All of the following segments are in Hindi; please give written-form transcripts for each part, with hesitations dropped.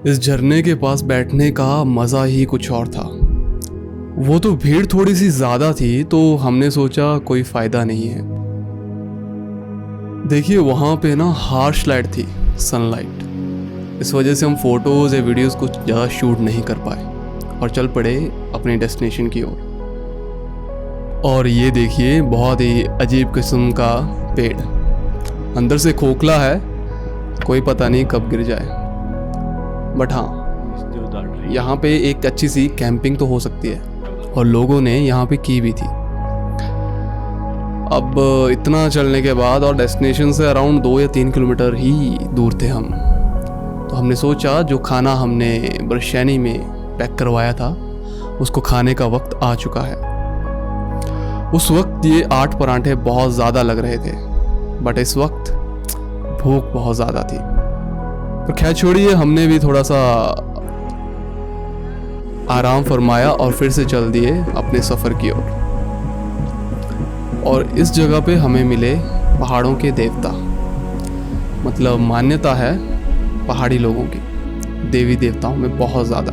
इस झरने के पास बैठने का मज़ा ही कुछ और था। वो तो भीड़ थोड़ी सी ज़्यादा थी, तो हमने सोचा कोई फ़ायदा नहीं है। देखिए वहाँ पे ना हार्श लाइट थी, सनलाइट। इस वजह से हम फ़ोटोज़ या वीडियोज़ कुछ ज़्यादा शूट नहीं कर पाए और चल पड़े अपने डेस्टिनेशन की ओर। और ये देखिए बहुत ही अजीब किस्म का पेड़, अंदर से खोखला है, कोई पता नहीं कब गिर जाए। बट हाँ, यहाँ पे एक अच्छी सी कैंपिंग तो हो सकती है और लोगों ने यहाँ पे की भी थी। अब इतना चलने के बाद और डेस्टिनेशन से अराउंड 2 या 3 किलोमीटर ही दूर थे हम, तो हमने सोचा जो खाना हमने बरशैनी में पैक करवाया था उसको खाने का वक्त आ चुका है। उस वक्त ये 8 परांठे बहुत ज़्यादा लग रहे थे, बट इस वक्त भूख बहुत ज़्यादा थी। तो खैर छोड़िए, हमने भी थोड़ा सा आराम फरमाया और फिर से चल दिए अपने सफ़र की ओर। और इस जगह पे हमें मिले पहाड़ों के देवता, मतलब मान्यता है पहाड़ी लोगों की देवी देवताओं में बहुत ज़्यादा।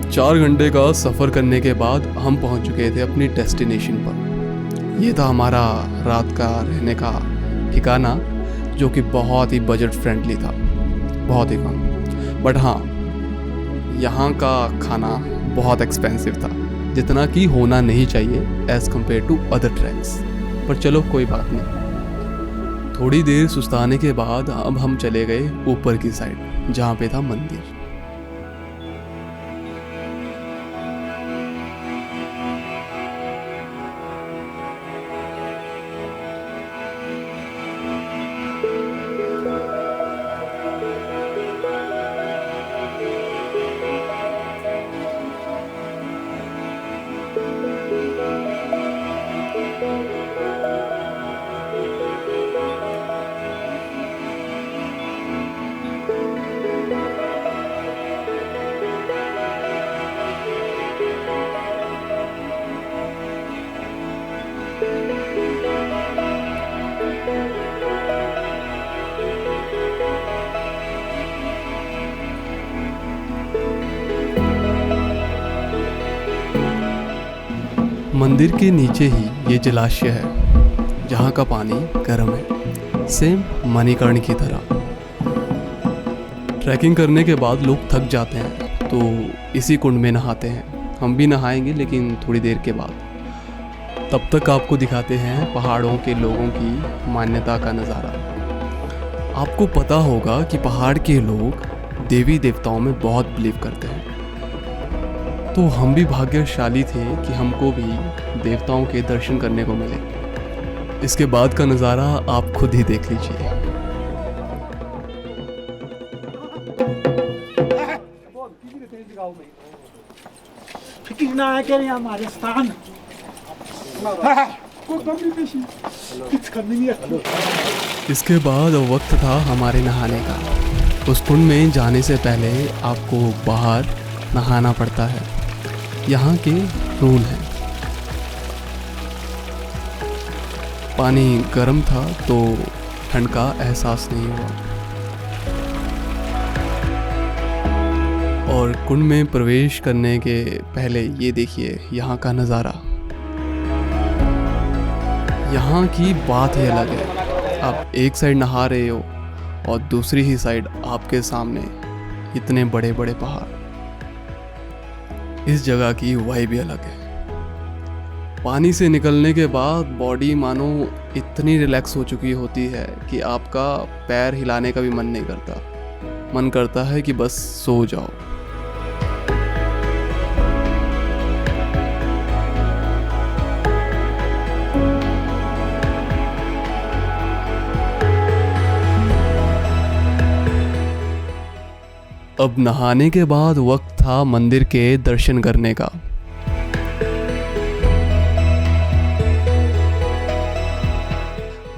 4 घंटे का सफ़र करने के बाद हम पहुंच चुके थे अपनी डेस्टिनेशन पर। ये था हमारा रात का रहने का ठिकाना, जो कि बहुत ही बजट फ्रेंडली था, बहुत ही कम। बट हाँ, यहाँ का खाना बहुत एक्सपेंसिव था, जितना कि होना नहीं चाहिए as compare to other tracks. पर चलो कोई बात नहीं। थोड़ी देर सुस्ताने के बाद अब हम चले गए ऊपर की साइड, जहाँ पे था मंदिर। मंदिर के नीचे ही ये जलाशय है, जहाँ का पानी गर्म है, सेम मणिकर्ण की तरह। ट्रैकिंग करने के बाद लोग थक जाते हैं तो इसी कुंड में नहाते हैं। हम भी नहाएंगे, लेकिन थोड़ी देर के बाद। तब तक आपको दिखाते हैं पहाड़ों के लोगों की मान्यता का नज़ारा। आपको पता होगा कि पहाड़ के लोग देवी देवताओं में बहुत बिलीव करते हैं, तो हम भी भाग्यशाली थे कि हमको भी देवताओं के दर्शन करने को मिले। इसके बाद का नज़ारा आप खुद ही देख लीजिए। इसके बाद वक्त था हमारे नहाने का। उस कुंड में जाने से पहले आपको बाहर नहाना पड़ता है, यहाँ के रूल हैं। पानी गर्म था तो ठंड का एहसास नहीं हुआ। और कुंड में प्रवेश करने के पहले ये देखिए यहाँ का नज़ारा। यहाँ की बात ही अलग है। आप एक साइड नहा रहे हो और दूसरी ही साइड आपके सामने इतने बड़े बड़े पहाड़। इस जगह की वाइब भी अलग है। पानी से निकलने के बाद बॉडी मानो इतनी रिलैक्स हो चुकी होती है कि आपका पैर हिलाने का भी मन नहीं करता। मन करता है कि बस सो जाओ। अब नहाने के बाद वक्त था मंदिर के दर्शन करने का।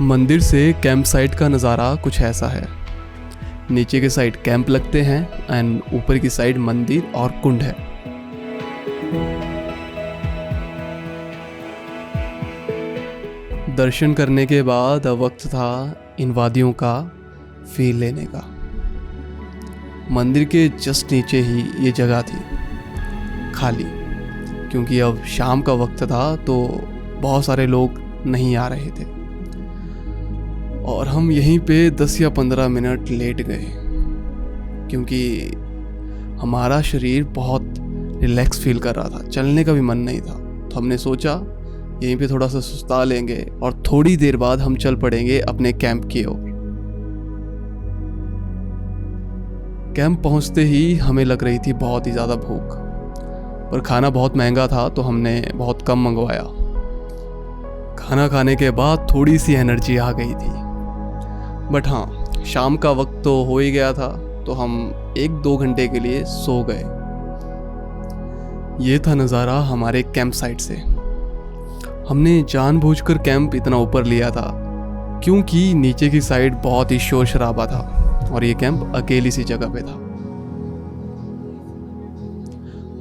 मंदिर से कैंप साइट का नज़ारा कुछ ऐसा है। नीचे के साइड कैंप लगते हैं एंड ऊपर की साइड मंदिर और कुंड है। दर्शन करने के बाद अब वक्त था इन वादियों का फील लेने का। मंदिर के जस्ट नीचे ही ये जगह थी खाली, क्योंकि अब शाम का वक्त था तो बहुत सारे लोग नहीं आ रहे थे और हम यहीं पे 10 या 15 मिनट लेट गए, क्योंकि हमारा शरीर बहुत रिलैक्स फील कर रहा था, चलने का भी मन नहीं था। तो हमने सोचा यहीं पे थोड़ा सा सुस्ता लेंगे और थोड़ी देर बाद हम चल पड़ेंगे अपने कैंप की ओर। कैंप पहुंचते ही हमें लग रही थी बहुत ही ज़्यादा भूख, पर खाना बहुत महंगा था तो हमने बहुत कम मंगवाया। खाना खाने के बाद थोड़ी सी एनर्जी आ गई थी, बट हाँ, शाम का वक्त तो हो ही गया था तो हम 1-2 घंटे के लिए सो गए। ये था नज़ारा हमारे कैंप साइट से। हमने जानबूझकर कैंप इतना ऊपर लिया था क्योंकि नीचे की साइड बहुत ही शोर शराबा था और ये कैंप अकेली सी जगह पे था।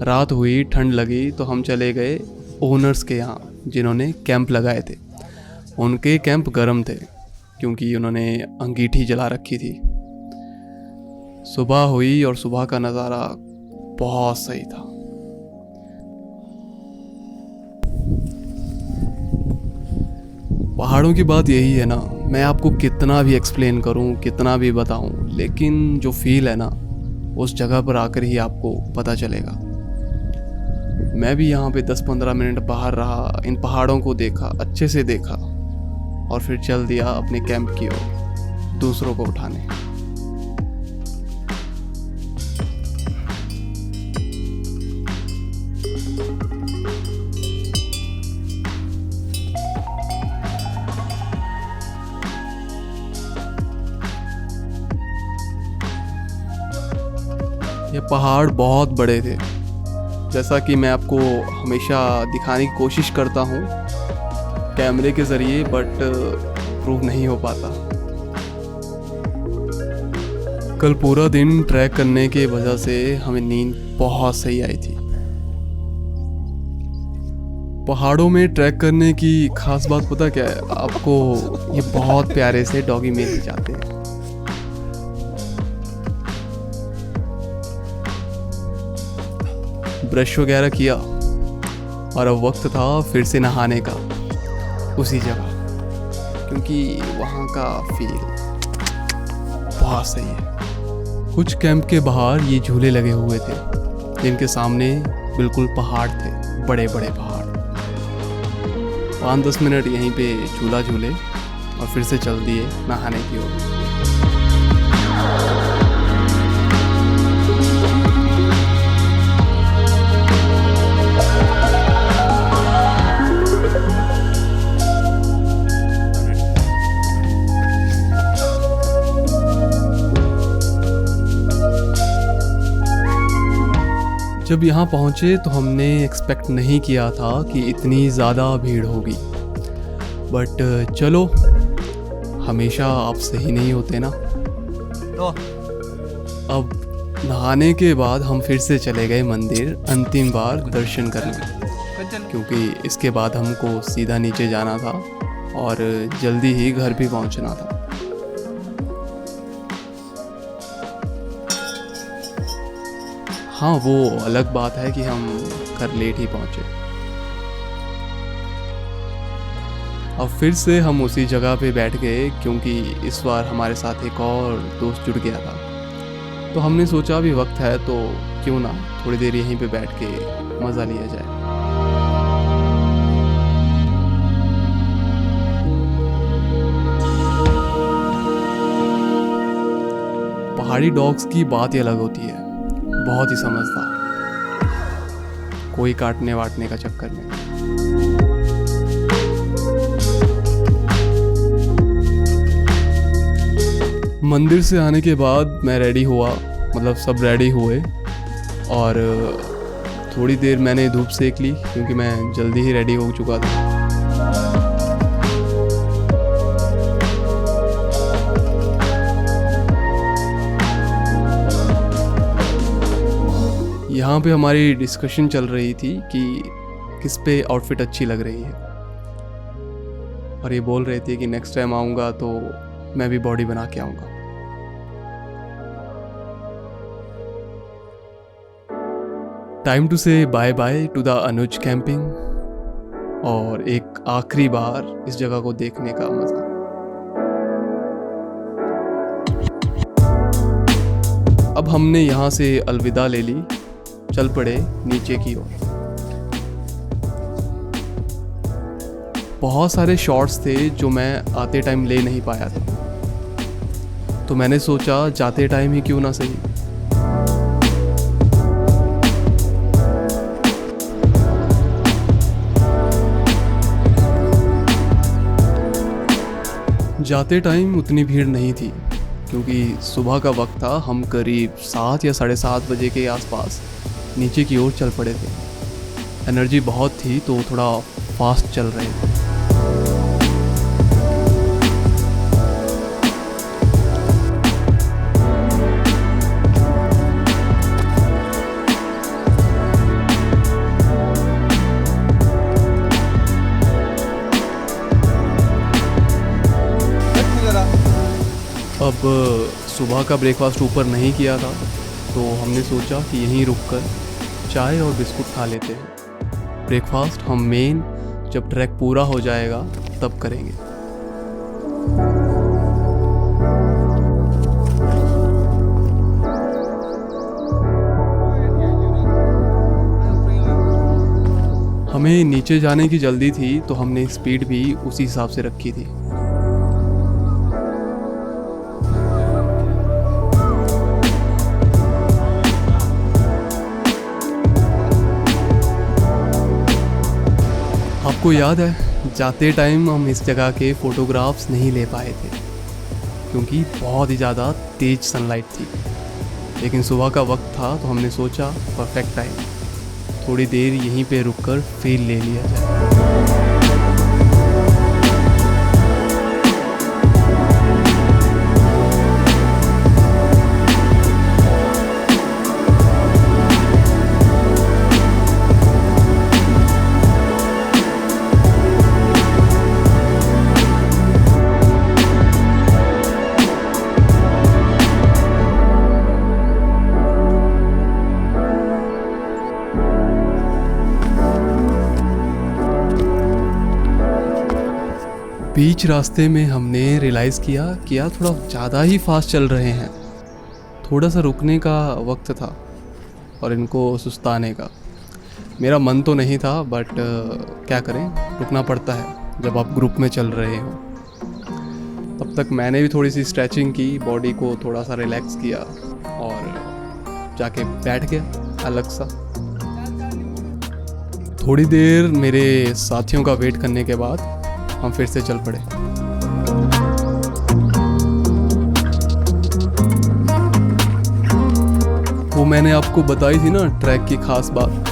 रात हुई, ठंड लगी तो हम चले गए ओनर्स के यहाँ जिन्होंने कैंप लगाए थे। उनके कैंप गर्म थे क्योंकि उन्होंने अंगीठी जला रखी थी। सुबह हुई और सुबह का नज़ारा बहुत सही था। पहाड़ों की बात यही है ना, मैं आपको कितना भी एक्सप्लेन करूं, कितना भी बताऊं, लेकिन जो फील है ना उस जगह पर आकर ही आपको पता चलेगा। मैं भी यहाँ पे 10-15 मिनट बाहर रहा, इन पहाड़ों को देखा, अच्छे से देखा और फिर चल दिया अपने कैंप की ओर दूसरों को उठाने। ये पहाड़ बहुत बड़े थे, जैसा कि मैं आपको हमेशा दिखाने की कोशिश करता हूँ कैमरे के ज़रिए, बट प्रूव नहीं हो पाता। कल पूरा दिन ट्रैक करने के वजह से हमें नींद बहुत सही आई थी। पहाड़ों में ट्रैक करने की खास बात पता क्या है आपको? ये बहुत प्यारे से डॉगी मिल जाते हैं। ब्रश वगैरह किया और अब वक्त था फिर से नहाने का उसी जगह, क्योंकि वहाँ का फील बहुत सही है। कुछ कैंप के बाहर ये झूले लगे हुए थे जिनके सामने बिल्कुल पहाड़ थे, बड़े बड़े पहाड़। 5-10 मिनट यहीं पे झूला झूले और फिर से चल दिए नहाने की ओर। जब यहाँ पहुँचे तो हमने एक्सपेक्ट नहीं किया था कि इतनी ज़्यादा भीड़ होगी, बट चलो, हमेशा आप सही नहीं होते ना। तो अब नहाने के बाद हम फिर से चले गए मंदिर अंतिम बार दर्शन करने, क्योंकि इसके बाद हमको सीधा नीचे जाना था और जल्दी ही घर भी पहुँचना था। हाँ, वो अलग बात है कि हम घर लेट ही पहुँचे। अब फिर से हम उसी जगह पे बैठ गए क्योंकि इस बार हमारे साथ एक और दोस्त जुड़ गया था। तो हमने सोचा अभी वक्त है तो क्यों ना थोड़ी देर यहीं पे बैठ के मज़ा लिया जाए। पहाड़ी डॉग्स की बात ही अलग होती है, बहुत ही समझदार, कोई काटने वाटने का चक्कर नहीं। मंदिर से आने के बाद मैं रेडी हुआ, मतलब सब रेडी हुए और थोड़ी देर मैंने धूप सेक ली क्योंकि मैं जल्दी ही रेडी हो चुका था। यहाँ पे हमारी डिस्कशन चल रही थी कि किस पे आउटफिट अच्छी लग रही है और ये बोल रहे थे कि नेक्स्ट टाइम आऊँगा तो मैं भी बॉडी बना के आऊँगा। Time to say bye bye to the Anuj camping और एक आखिरी बार इस जगह को देखने का मज़ा। अब हमने यहाँ से अलविदा ले ली, चल पड़े नीचे की ओर। बहुत सारे शॉट्स थे जो मैं आते टाइम ले नहीं पाया था, तो मैंने सोचा जाते टाइम ही क्यों ना सही। जाते टाइम उतनी भीड़ नहीं थी क्योंकि सुबह का वक्त था। हम करीब 7 या 7:30 बजे के आसपास नीचे की ओर चल पड़े थे। एनर्जी बहुत थी तो थोड़ा फास्ट चल रहे थे। अब सुबह का ब्रेकफास्ट ऊपर नहीं किया था तो हमने सोचा कि यहीं रुककर चाय और बिस्कुट खा लेते हैं। ब्रेकफास्ट हम मेन जब ट्रैक पूरा हो जाएगा तब करेंगे। हमें नीचे जाने की जल्दी थी तो हमने स्पीड भी उसी हिसाब से रखी थी। आपको याद है जाते टाइम हम इस जगह के फ़ोटोग्राफ्स नहीं ले पाए थे क्योंकि बहुत ही ज़्यादा तेज़ सनलाइट थी, लेकिन सुबह का वक्त था तो हमने सोचा परफेक्ट टाइम, थोड़ी देर यहीं पे रुककर फील ले लिया जाए। बीच रास्ते में हमने रियलाइज़ किया थोड़ा ज़्यादा ही फास्ट चल रहे हैं। थोड़ा सा रुकने का वक्त था और इनको सुस्ताने का। मेरा मन तो नहीं था बट क्या करें, रुकना पड़ता है जब आप ग्रुप में चल रहे हो। तब तक मैंने भी थोड़ी सी स्ट्रेचिंग की, बॉडी को थोड़ा सा रिलैक्स किया और जाके बैठ गया अलग सा। थोड़ी देर मेरे साथियों का वेट करने के बाद हम फिर से चल पड़े। वो मैंने आपको बताई थी ना ट्रैक की खास बात,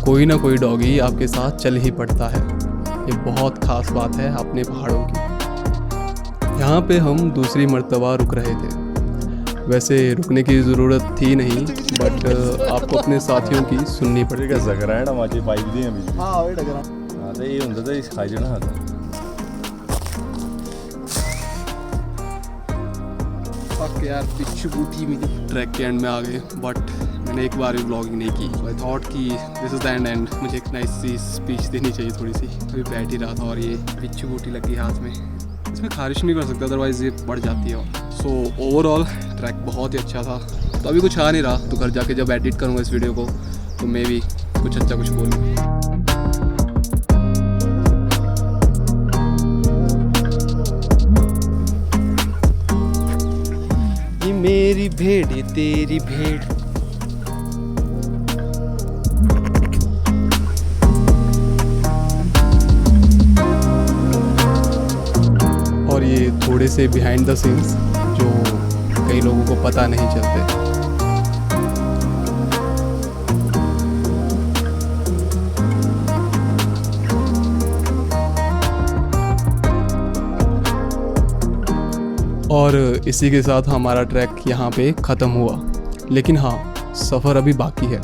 कोई ना कोई डॉगी आपके साथ चल ही पड़ता है। ये बहुत खास बात है अपने पहाड़ों की। यहाँ पे हम दूसरी मर्तबा रुक रहे थे। वैसे रुकने की ज़रूरत थी नहीं बट आपको अपने साथियों की सुननी पड़ेगी। यार पिच्छु बूटी मिली, ट्रैक के एंड में आ गए बट मैंने एक बार भी व्लॉगिंग नहीं की। आई थॉट कि दिस इज़ द एंड मुझे एक नाइस सी स्पीच देनी चाहिए थोड़ी सी। अभी बैठ ही रहा था और ये बिच्छू बूटी लगी हाथ में। इसमें खारिश नहीं कर सकता, अदरवाइज़ ये बढ़ जाती है। और सो ओवरऑल ट्रैक बहुत ही अच्छा था। तो अभी कुछ आ नहीं रहा, तो घर जाके जब एडिट करूँगा इस वीडियो को तो मे भी कुछ अच्छा कुछ बोलूँ। ये मेरी भेड़, ये तेरी भेड़। और ये थोड़े से बिहाइंड द सीन्स जो कई लोगों को पता नहीं चलते। और इसी के साथ हमारा ट्रैक यहाँ पे ख़त्म हुआ। लेकिन हाँ, सफ़र अभी बाकी है।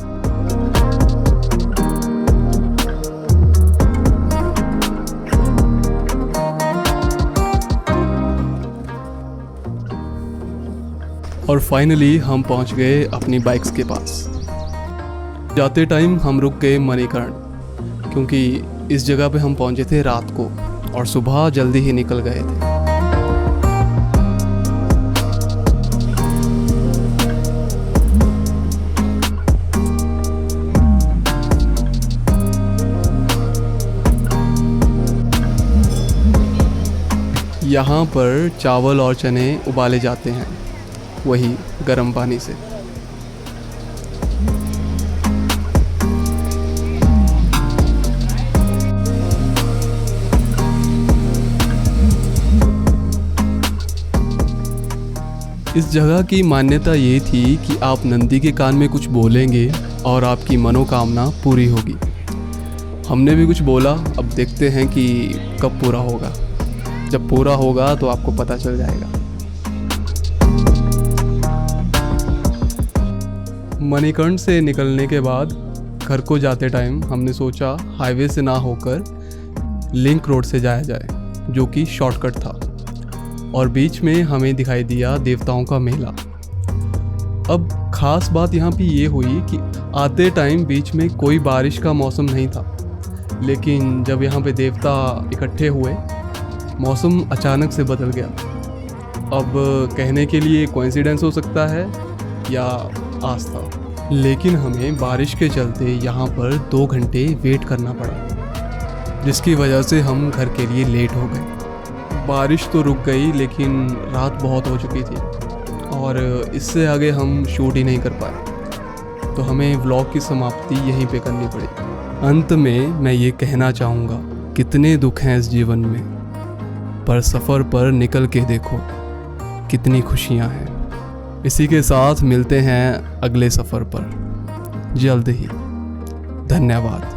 और फाइनली हम पहुँच गए अपनी बाइक्स के पास। जाते टाइम हम रुक गए मणिकर्ण, क्योंकि इस जगह पे हम पहुँचे थे रात को और सुबह जल्दी ही निकल गए थे। यहाँ पर चावल और चने उबाले जाते हैं, वही गर्म पानी से। इस जगह की मान्यता ये थी कि आप नंदी के कान में कुछ बोलेंगे और आपकी मनोकामना पूरी होगी। हमने भी कुछ बोला, अब देखते हैं कि कब पूरा होगा। जब पूरा होगा तो आपको पता चल जाएगा। मणिकर्ण से निकलने के बाद घर को जाते टाइम हमने सोचा हाईवे से ना होकर लिंक रोड से जाया जाए, जो कि शॉर्टकट था। और बीच में हमें दिखाई दिया देवताओं का मेला। अब ख़ास बात यहाँ पे ये हुई कि आते टाइम बीच में कोई बारिश का मौसम नहीं था, लेकिन जब यहाँ पे देवता इकट्ठे हुए मौसम अचानक से बदल गया। अब कहने के लिए कोइंसिडेंस हो सकता है या आस्था, लेकिन हमें बारिश के चलते यहाँ पर 2 घंटे वेट करना पड़ा, जिसकी वजह से हम घर के लिए लेट हो गए। बारिश तो रुक गई, लेकिन रात बहुत हो चुकी थी और इससे आगे हम शूट ही नहीं कर पाए, तो हमें व्लॉग की समाप्ति यहीं पे करनी पड़ी। अंत में मैं ये कहना चाहूँगा, कितने दुख हैं इस जीवन में, पर सफ़र पर निकल के देखो कितनी खुशियाँ हैं। इसी के साथ मिलते हैं अगले सफ़र पर जल्द ही। धन्यवाद।